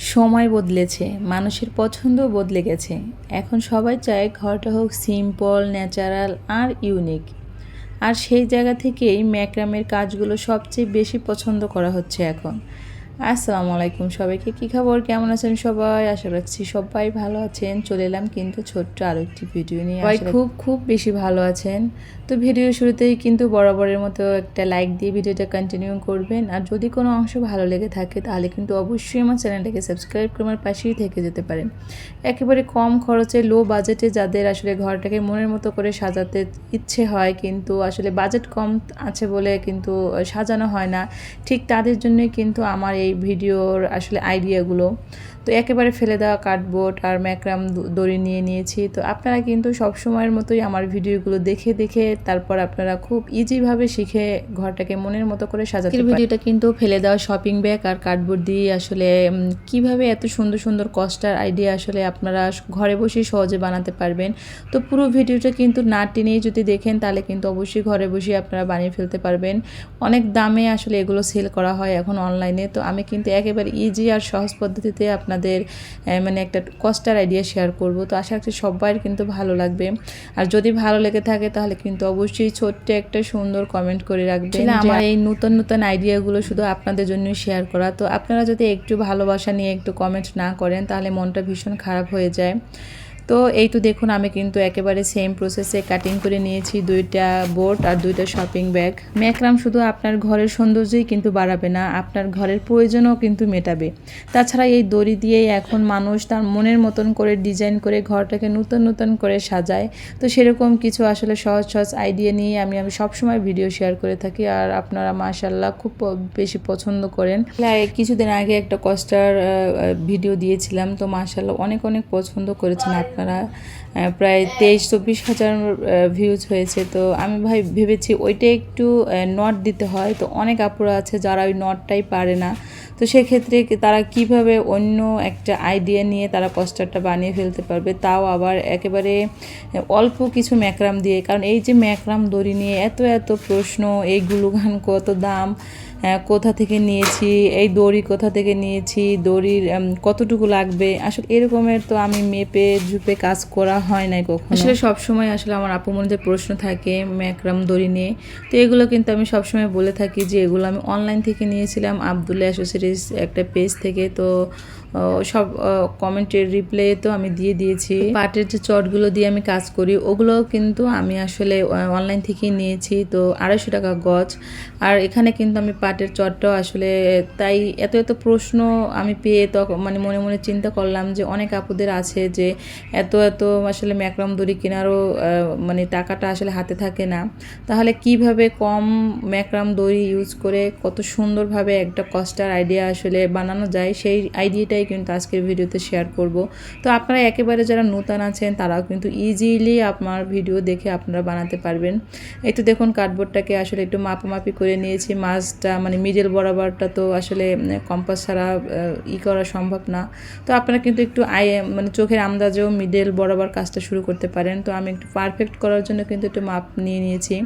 সময় বদলেছে, মানুষের পছন্দও বদলে গেছে। এখন সবাই চায় ঘরটা হোক সিম্পল, ন্যাচারাল আর ইউনিক। আর সেই জায়গা থেকেই ম্যাক্রামের কাজগুলো সবচেয়ে বেশি পছন্দ করা হচ্ছে এখন। আসসালামু আলাইকুম সবাইকে, কী খবর, কেমন আছেন সবাই? আশা রাখছি সবাই ভালো আছেন। চলে এলাম কিন্তু ছোট্ট আরও একটি ভিডিও নিয়ে। সবাই খুব বেশি ভালো আছেন। তো ভিডিও শুরুতেই কিন্তু বরাবরের মতো একটা লাইক দিয়ে ভিডিওটা কন্টিনিউ করবেন। আর যদি কোনো অংশ ভালো লেগে থাকে তাহলে কিন্তু অবশ্যই আমার চ্যানেলটাকে সাবস্ক্রাইব করে আমার পাশেই থেকে যেতে পারেন। একেবারে কম খরচে, লো বাজেটে যাদের আসলে ঘরটাকে মনের মতো করে সাজাতে ইচ্ছে হয় কিন্তু আসলে বাজেট কম আছে বলে কিন্তু সাজানো হয় না, ঠিক তাদের জন্যই কিন্তু আমার এই ভিডিওর আসলে আইডিয়াগুলো। তো একেবারে ফেলে দেওয়া কার্ডবোর্ড আর ম্যাক্রাম দড়ি নিয়ে নিয়েছি। তো আপনারা কিন্তু সব সময়ের মতোই আমার ভিডিওগুলো দেখে দেখে তারপর আপনারা খুব ইজিভাবে শিখে ঘরটাকে মনের মতো করে সাজাতে পারেন। ভিডিওটা কিন্তু ফেলে দেওয়া শপিং ব্যাগ আর কার্ডবোর্ড দিয়ে আসলে কিভাবে এত সুন্দর সুন্দর কস্টার আইডিয়া আসলে আপনারা ঘরে বসেই সহজে বানাতে পারবেন। তো পুরো ভিডিওটা কিন্তু না টেনেই যদি দেখেন তাহলে কিন্তু অবশ্যই ঘরে বসেই আপনারা বানিয়ে ফেলতে পারবেন। অনেক দামে আসলে এগুলো সেল করা হয় এখন অনলাইনে। তো আমি কিন্তু একেবারে ইজি আর সহজ পদ্ধতিতে আপনাদের মানে একটা কস্টার আইডিয়া শেয়ার করব। তো আশা করছি সবার কিন্তু ভালো লাগবে। আর যদি ভালো লেগে থাকে তাহলে কিন্তু অবশ্যই ছোট্ট একটা সুন্দর কমেন্ট করে রাখবেন। আমার এই নতুন নতুন আইডিয়াগুলো শুধু আপনাদের জন্যই শেয়ার করা। তো আপনারা যদি একটু ভালোবাসা নিয়ে একটু কমেন্ট না করেন তাহলে মনটা ভীষণ খারাপ হয়ে যায়। তো এই তো দেখুন, আমি কিন্তু একেবারে সেম প্রসেসে কাটিং করে নিয়েছি 2টা বোর্ড আর 2টা শপিং ব্যাগ। ম্যাক্রাম শুধু আপনার ঘরের সৌন্দর্যই কিন্তু বাড়াবে না, আপনার ঘরের প্রয়োজনও কিন্তু মেটাবে। তাছাড়া এই দড়ি দিয়েই এখন মানুষ তার মনের মতন করে ডিজাইন করে ঘরটাকে নতুন নতুন করে সাজায়। তো সেরকম কিছু আসলে সহজ সহজ আইডিয়া নিয়ে আমি সবসময় ভিডিও শেয়ার করে থাকি। আর আপনারা মাশাআল্লাহ খুব বেশি পছন্দ করেন। কিছুদিন আগে একটা কস্টার ভিডিও দিয়েছিলাম, তো মাশাআল্লাহ অনেক অনেক পছন্দ করেছেন আপনারা। প্রায় 23-24 হাজার ভিউজ হয়েছে। তো আমি ভেবেছি ওইটা একটু নট দিতে হয়। তো অনেক আপুরা আছে যারা ওই নটটাই পারে না। তো সেক্ষেত্রে তারা কিভাবে অন্য একটা আইডিয়া নিয়ে তারা কস্টারটা বানিয়ে ফেলতে পারবে, তাও আবার একেবারে অল্প কিছু ম্যাক্রাম দিয়ে। কারণ এই যে ম্যাক্রাম দড়ি নিয়ে এত এত প্রশ্ন, এই গ্লুগান কত দাম, কোথা থেকে নিয়েছি, এই দড়ি কোথা থেকে নিয়েছি, দড়ির কতটুকু লাগবে, আসলে এরকমের তো আমি মেপে ঝুপে কাজ করা হয় নাই কখনো। আসলে সবসময় আসলে আমার আপু মনের প্রশ্ন থাকে ম্যাক্রাম দড়ি নিয়ে। তো এগুলো কিন্তু আমি সবসময় বলে থাকি যে এগুলো আমি অনলাইন থেকে নিয়েছিলাম, আবদুল্লাহ অ্যাসোসিয়েটিস একটা পেজ থেকে। তো সব কমেন্টের রিপ্লাই তো আমি দিয়ে দিয়েছি। পাটের যে চটগুলো দিয়ে আমি কাজ করি ওগুলোও কিন্তু আমি আসলে অনলাইন থেকেই নিয়েছি। তো 250 টাকা গজ। আর এখানে কিন্তু আমি পাটের চটটাও আসলে তাই এত এত প্রশ্ন আমি পেয়ে তখন মানে মনে মনে চিন্তা করলাম যে অনেক আপুদের আছে যে এত এত আসলে ম্যাক্রাম দড়ি কেনারও মানে টাকাটা আসলে হাতে থাকে না। তাহলে কিভাবে কম ম্যাক্রাম দড়ি ইউজ করে কত সুন্দরভাবে একটা কস্টার আইডিয়া আসলে বানানো যায়, সেই আইডিয়াটাই কিন্তু আজকের ভিডিওতে শেয়ার করব। তো আপনারা একেবারে যারা নতুন আছেন তারাও কিন্তু ইজিলি আপনার ভিডিও দেখে আপনারা বানাতে পারবেন। এই তো দেখুন, কার্ডবোর্ডটাকে আসলে একটু মাপামাপি করে নিয়েছি। মাছটা মানে মিডল বরাবরটা তো আসলে কম্পাস ছাড়া করা সম্ভব না। তো আপনারা কিন্তু একটু মানে চোখের আন্দাজেও মিডল বরাবর কাজটা শুরু করতে পারেন। তো আমি একটু পারফেক্ট করার জন্য কিন্তু একটু মাপ নিয়ে নিয়েছি।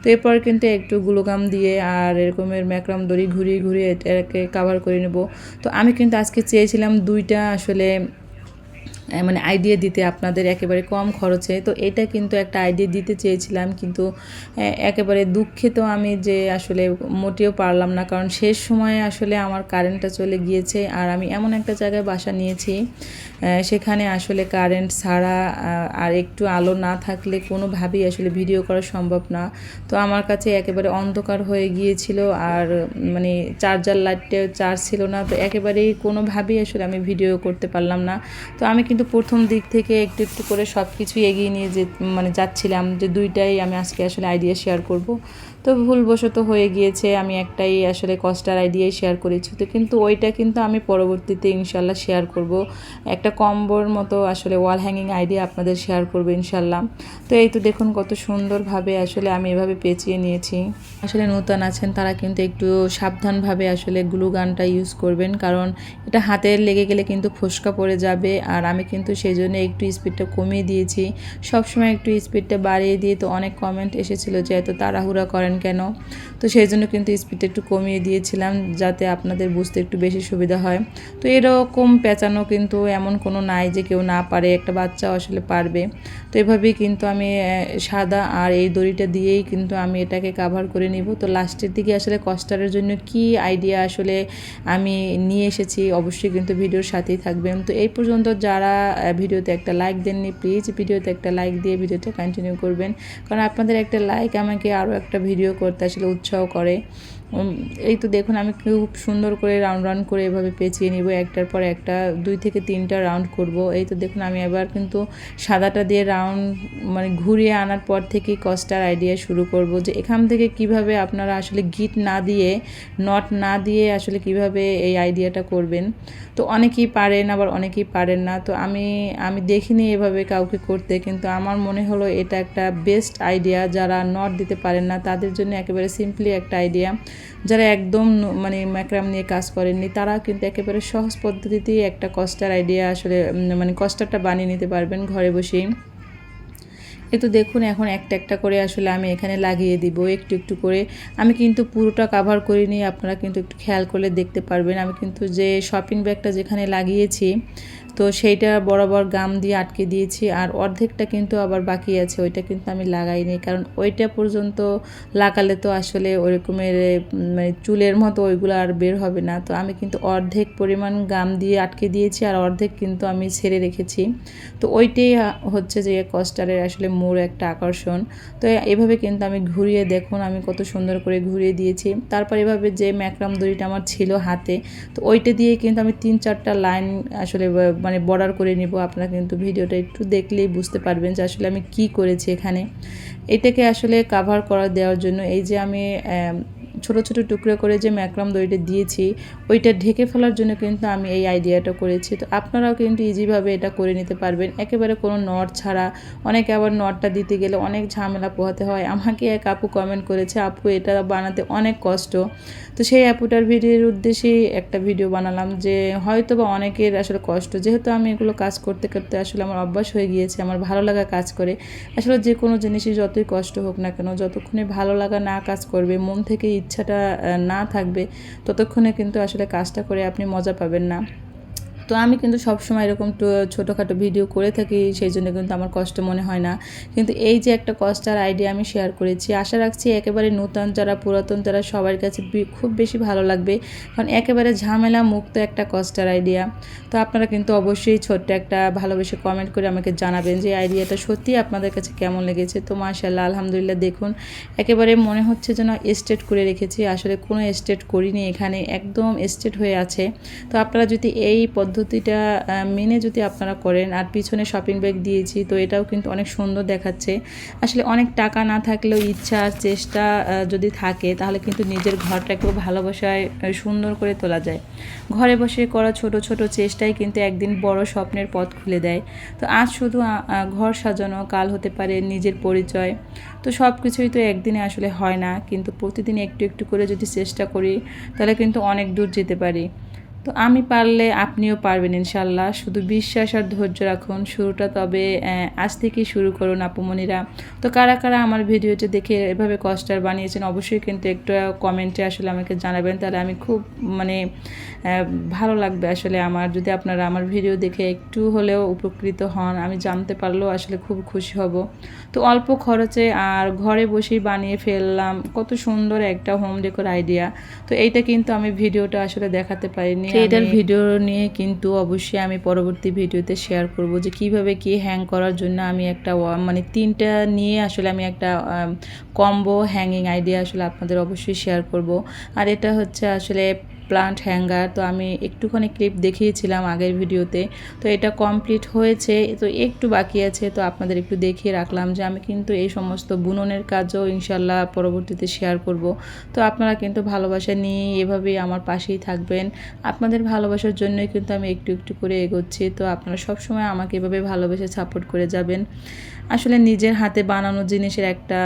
তো এরপর কিন্তু একটু গ্লুগাম দিয়ে আর এরকমের ম্যাক্রাম দড়ি ঘুরিয়ে ঘুরিয়ে এটাকে কাভার করে নেব। তো আমি কিন্তু আজকে চেয়েছিলাম 2টা আসলে মানে আইডিয়া দিতে আপনাদের একেবারে কম খরচে। তো এটা কিন্তু একটা আইডিয়া দিতে চেয়েছিলাম, কিন্তু একেবারে দুঃখিত আমি যে আসলে মোটেও পারলাম না। কারণ শেষ সময়ে আসলে আমার কারেন্টটা চলে গিয়েছে আর আমি এমন একটা জায়গায় বাসা নিয়েছি সেখানে আসলে কারেন্ট ছাড়া আর একটু আলো না থাকলে কোনোভাবেই আসলে ভিডিও করা সম্ভব না। তো আমার কাছে একেবারে অন্ধকার হয়ে গিয়েছিল আর মানে চার্জার লাইটটাও চার্জ ছিল না। তো একেবারেই কোনোভাবেই আসলে আমি ভিডিও করতে পারলাম না। তো আমি কিন্তু প্রথম দিক থেকে একটু একটু করে সব কিছুই এগিয়ে নিয়ে মানে যাচ্ছিলাম যে 2টাই আমি আজকে আসলে আইডিয়া শেয়ার করব। তো ভুলবশত হয়ে গিয়েছে, আমি একটাই আসলে কস্টার আইডিয়াই শেয়ার করেছি। তো কিন্তু ওইটা কিন্তু আমি পরবর্তীতে ইনশাল্লাহ শেয়ার করব। একটা কম্বোর মতো আসলে ওয়াল হ্যাঙ্গিং আইডিয়া আপনাদের শেয়ার করবো ইনশাল্লাহ। তো এই তো দেখুন কত সুন্দরভাবে আসলে আমি এভাবে পেঁচিয়ে নিয়েছি। আসলে নতুন আছেন তারা কিন্তু একটু সাবধানভাবে আসলে গ্লু গানটা ইউজ করবেন, কারণ এটা হাতে লেগে গেলে কিন্তু ফোসকা পড়ে যাবে। আর আমি কিন্তু সেই জন্য একটু স্পিডটা কমিয়ে দিয়েছি, সবসময় একটু স্পিডটা বাড়িয়ে দিয়ে। তো অনেক কমেন্ট এসেছিলো যে এত তাড়াহুড়া করেন কেন। তো সেই জন্য কিন্তু স্পিডটা একটু কমিয়ে দিয়েছিলাম যাতে আপনাদের বুঝতে একটু বেশি সুবিধা হয়। তো এরকম পেঁচানো কিন্তু এমন কোনো নাই যে কেউ না পারে, একটা বাচ্চাও আসলে পারবে। তো এভাবেই কিন্তু আমি সাদা আর এই দড়িটা দিয়েই কিন্তু আমি এটাকে কাভার করে নিব। তো লাস্টের দিকে আসলে কস্টারের জন্য কি আইডিয়া আসলে আমি নিয়ে এসেছি অবশ্যই কিন্তু ভিডিওর সাথেই থাকবেন। তো এই পর্যন্ত যারা ভিডিওতে একটা লাইক দেননি প্লিজ ভিডিওতে একটা লাইক দিয়ে ভিডিওটা কন্টিনিউ করবেন, কারণ আপনাদের একটা লাইক আমাকে আরও একটা ভিডিও করতে আসলে উৎসাহ করে। এই তো দেখুন আমি খুব সুন্দর করে রাউন্ড করে এভাবে পেঁচিয়ে নিব, একটার পর একটা 2 থেকে 3টা রাউন্ড করব। এই তো দেখুন আমি এবার কিন্তু সাদাটা দিয়ে রাউন্ড মানে ঘুরিয়ে আনার পর থেকেই কস্টার আইডিয়া শুরু করব, যে এখান থেকে কিভাবে আপনারা আসলে গিট না দিয়ে নট না দিয়ে আসলে কিভাবে এই আইডিয়াটা করবেন। তো অনেকেই পারেন আবার অনেকেই পারেন না। তো আমি দেখিনি এভাবে কাউকে করতে, কিন্তু আমার মনে হলো এটা একটা বেস্ট আইডিয়া। যারা নট দিতে পারেন না তাদের জন্য একেবারে সিম্পলি একটা আইডিয়া। যারা একদম মানে ম্যাক্রাম নিয়ে কাজ করেননি তারা কিন্তু একেবারে সহজ পদ্ধতিতেই একটা কস্টার আইডিয়া আসলে মানে কস্টারটা বানিয়ে নিতে পারবেন ঘরে বসেই। এই তো দেখুন এখন একটা একটা করে আসলে আমি এখানে লাগিয়ে দিব একটু একটু করে। আমি কিন্তু পুরোটা কাভার করিনি, আপনারা কিন্তু একটু খেয়াল করলে দেখতে পারবেন। আমি কিন্তু যে শপিং ব্যাগটা যেখানে লাগিয়েছি তো সেইটা বরাবর গাম দিয়ে আটকে দিয়েছি, আর অর্ধেকটা কিন্তু আবার বাকি আছে, ওইটা কিন্তু আমি লাগাইনি, কারণ ওইটা পর্যন্ত লাগালে তো আসলে ওরকমের মানে চুলের মতো ওইগুলো আর বের হবে না। তো আমি কিন্তু অর্ধেক পরিমাণ গাম দিয়ে আটকে দিয়েছি আর অর্ধেক কিন্তু আমি ছেড়ে রেখেছি। তো ওইটাই হচ্ছে যে কস্টারের আসলে মূল একটা আকর্ষণ। তো এভাবে কিন্তু আমি ঘুরিয়ে দেখুন আমি কত সুন্দর করে ঘুরিয়ে দিয়েছি। তারপর এভাবে যে ম্যাক্রাম দড়িটা আমার ছিল হাতে, তো ওইটা দিয়ে কিন্তু আমি 3-4টা লাইন আসলে মানে বর্ডার করে নিব। আপনারা কিন্তু ভিডিওটা একটু দেখলেই বুঝতে পারবেন যে আসলে আমি কি করেছি এখানে। এটাকে আসলে কাভার করা দেওয়ার জন্য এই যে আমি ছোট ছোট টুকরো করে যে ম্যাক্রাম দড়িটা দিয়েছি ওইটা ঢেকে ফেলার জন্য কিন্তু আমি এই আইডিয়াটা করেছি। তো আপনারাও কিন্তু ইজিভাবে এটা করে নিতে পারবেন একেবারে কোনো নট ছাড়া। অনেকে আবার নটটা দিতে গেলে অনেক ঝামেলা পোহাতে হয়। আমাকে এক আপু কমেন্ট করেছে, আপু এটা বানাতে অনেক কষ্ট। তো সেই আপুটার ভিডিওর উদ্দেশ্যেই একটা ভিডিও বানালাম, যে হয়তো বা অনেকের আসলে কষ্ট, যেহেতু আমি এগুলো কাজ করতে করতে আসলে আমার অভ্যাস হয়ে গিয়েছে, আমার ভালো লাগা কাজ করে। আসলে যে কোনো জিনিসই যতই কষ্ট হোক না কেন, যতক্ষণে ভালো লাগা না কাজ করবে, মন থেকে ইচ্ছাটা না থাকবে, ততক্ষণে কিন্তু আসলে কাজটা করে আপনি মজা পাবেন না। তো আমি কিন্তু সবসময় এরকম ছোটোখাটো ভিডিও করে থাকি, সেই জন্য কিন্তু আমার কষ্ট মনে হয় না। কিন্তু এই যে একটা কস্টার আইডিয়া আমি শেয়ার করেছি, আশা রাখছি একেবারে নতুন যারা পুরাতন যারা সবার কাছে খুব বেশি ভালো লাগবে, কারণ একেবারে ঝামেলা মুক্ত একটা কস্টার আইডিয়া। তো আপনারা কিন্তু অবশ্যই ছোট্ট একটা ভালোবেসে কমেন্ট করে আমাকে জানাবেন যে আইডিয়াটা সত্যি আপনাদের কাছে কেমন লেগেছে। তো মাশাআল্লাহ আলহামদুলিল্লাহ দেখুন একেবারে মনে হচ্ছে যেন স্ট্রেট করে রেখেছি, আসলে কোনো স্ট্রেট করিনি, এখানে একদম স্ট্রেট হয়ে আছে। তো আপনারা যদি এই পদ্ধতিটা মেনে যদি আপনারা করেন, আর পিছনে শপিং ব্যাগ দিয়েছি তো এটাও কিন্তু অনেক সুন্দর দেখাচ্ছে। আসলে অনেক টাকা না থাকলেও ইচ্ছা আর চেষ্টা যদি থাকে তাহলে কিন্তু নিজের ঘরটাকেও ভালোবাসায় সুন্দর করে তোলা যায়। ঘরে বসে করা ছোট ছোট চেষ্টাই কিন্তু একদিন বড় স্বপ্নের পথ খুলে দেয়। তো আজ শুধু ঘর সাজানো, কাল হতে পারে নিজের পরিচয়। তো সব কিছুই তো একদিনে আসলে হয় না, কিন্তু প্রতিদিন একটু একটু করে যদি চেষ্টা করি তাহলে কিন্তু অনেক দূর যেতে পারি। তো আমি পারলে আপনিও পারবেন ইনশাল্লাহ, শুধু বিশ্বাস আর ধৈর্য রাখুন। শুরুটা তবে আজ থেকেই শুরু করুন আপুমনিরা। তো কারা কারা আমার ভিডিওটি দেখে এভাবে কস্টার বানিয়েছেন অবশ্যই কিন্তু একটু কমেন্টে আসলে আমাকে জানাবেন, তাহলে আমি খুব মানে ভালো লাগবে আসলে আমার, যদি আপনারা আমার ভিডিও দেখে একটু হলেও উপকৃত হন, আমি জানতে পারলেও আসলে খুব খুশি হব। তো অল্প খরচে আর ঘরে বসেই বানিয়ে ফেললাম কত সুন্দর একটা হোম ডেকোর আইডিয়া। তো এইটা কিন্তু আমি ভিডিওটা আসলে দেখাতে পারিনি, এটার ভিডিও নিয়ে কিন্তু অবশ্যই আমি পরবর্তী ভিডিওতে শেয়ার করব যে কিভাবে কি হ্যাং করার জন্য আমি একটা মানে 3টা নিয়ে আসলে আমি একটা কম্বো হ্যাঙ্গিং আইডিয়া আসলে আপনাদের অবশ্যই শেয়ার করব। আর এটা হচ্ছে আসলে প্লান্ট হ্যাঙ্গার। তো আমি একটুখানি ক্লিপ দেখিয়েছিলাম আগের ভিডিওতে, তো এটা কমপ্লিট হয়েছে, তো একটু বাকি আছে। তো আপনাদের একটু দেখিয়ে রাখলাম যে আমি কিন্তু এই সমস্ত বুননের কাজও ইনশাল্লাহ পরবর্তীতে শেয়ার করব। তো আপনারা কিন্তু ভালোবাসা নিয়ে এভাবেই আমার পাশেই থাকবেন, আপনাদের ভালোবাসার জন্যই কিন্তু আমি একটু একটু করে এগোচ্ছি। তো আপনারা সবসময় আমাকে এভাবে ভালোবেসে সাপোর্ট করে যাবেন। আসলে নিজের হাতে বানানো জিনিসের একটা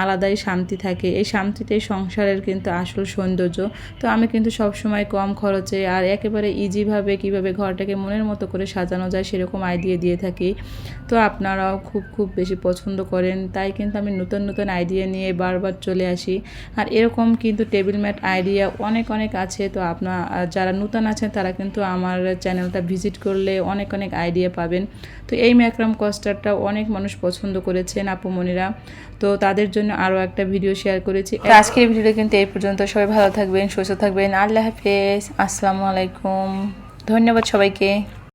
আলাদাই শান্তি থাকে, এই শান্তিটাই সংসারের কিন্তু আসল সৌন্দর্য। তো আমি কিন্তু সব সবসময় কম খরচে আর একেবারে ইজিভাবে কিভাবে ঘরটাকে মনের মতো করে সাজানো যায় সেরকম আইডিয়া দিয়ে থাকি। তো আপনারাও খুব বেশি পছন্দ করেন, তাই কিন্তু আমি নতুন নতুন আইডিয়া নিয়ে বারবার চলে আসি। আর এরকম কিন্তু টেবিল ম্যাট আইডিয়া অনেক আছে। তো আপনার যারা নতুন আছেন তারা কিন্তু আমার চ্যানেলটা ভিজিট করলে অনেক আইডিয়া পাবেন। তো এই ম্যাক্রাম কোস্টারটা অনেক মানুষ পছন্দ করেছেন আপুমনিরা, তো তাদের জন্য আরও একটা ভিডিও শেয়ার করেছি। আজকের ভিডিওটা কিন্তু এই পর্যন্ত। সবাই ভালো থাকবেন, সুস্থ থাকবেন। আল্লাহ হাফেজ, আসসালামু আলাইকুম। ধন্যবাদ সবাইকে।